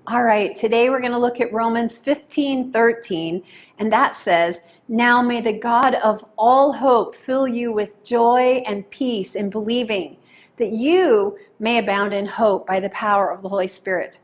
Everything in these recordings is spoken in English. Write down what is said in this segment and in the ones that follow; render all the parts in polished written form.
All right, today we're going to look at Romans 15:13, and that says, "Now may the God of all hope fill you with joy and peace in believing, that you may abound in hope by the power of the Holy Spirit."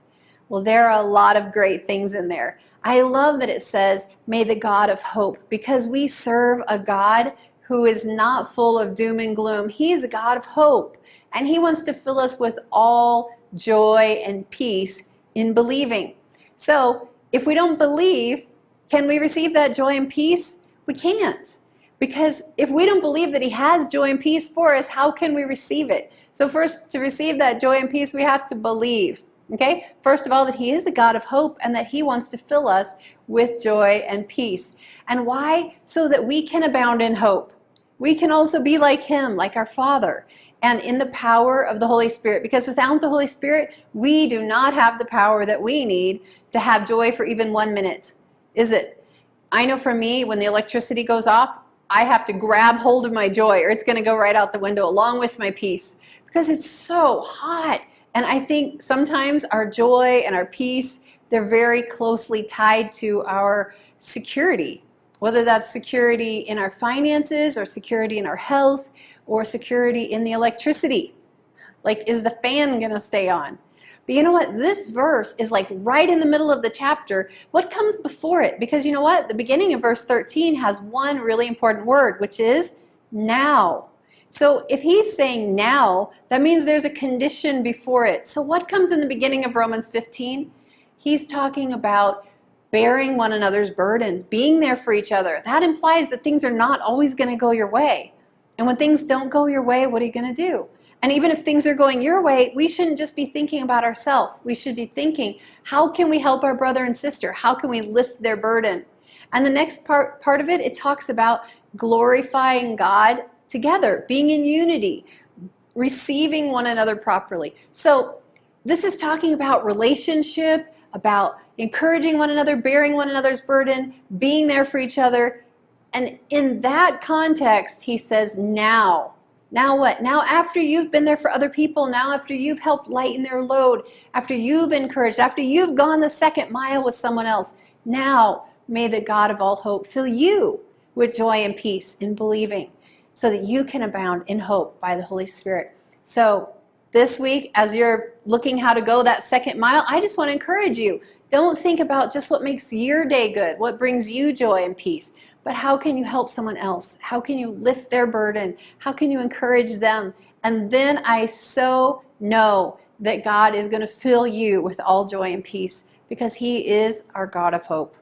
Well, there are a lot of great things in there. I love that it says, "May the God of hope," because we serve a God who is not full of doom and gloom. He's a God of hope, and He wants to fill us with all joy and peace in believing. So if we don't believe, can we receive that joy and peace? We can't. Because if we don't believe that He has joy and peace for us, how can we receive it? So first, to receive that joy and peace, we have to believe. Okay? First of all, that He is a God of hope and that He wants to fill us with joy and peace. And why? So that we can abound in hope. We can also be like Him, like our Father, and in the power of the Holy Spirit. Because without the Holy Spirit, we do not have the power that we need to have joy for even 1 minute. Is it? I know for me, when the electricity goes off, I have to grab hold of my joy or it's going to go right out the window along with my peace because it's so hot. And I think sometimes our joy and our peace, they're very closely tied to our security, whether that's security in our finances or security in our health or security in the electricity. Like, is the fan going to stay on? But you know what? This verse is like right in the middle of the chapter. What comes before it? Because you know what? The beginning of verse 13 has one really important word, which is now. So if he's saying now, that means there's a condition before it. So what comes in the beginning of Romans 15? He's talking about bearing one another's burdens, being there for each other. That implies that things are not always going to go your way. And when things don't go your way, what are you going to do? And even if things are going your way, we shouldn't just be thinking about ourselves. We should be thinking, how can we help our brother and sister? How can we lift their burden? And the next part of it, it talks about glorifying God together, being in unity, receiving one another properly. So this is talking about relationship, about encouraging one another, bearing one another's burden, being there for each other. And in that context, he says, now. Now what? Now after you've been there for other people, now after you've helped lighten their load, after you've encouraged, after you've gone the second mile with someone else, now may the God of all hope fill you with joy and peace in believing so that you can abound in hope by the Holy Spirit. So this week, as you're looking how to go that second mile, I just want to encourage you. Don't think about just what makes your day good, what brings you joy and peace. But how can you help someone else? How can you lift their burden? How can you encourage them? And then I so know that God is going to fill you with all joy and peace because He is our God of hope.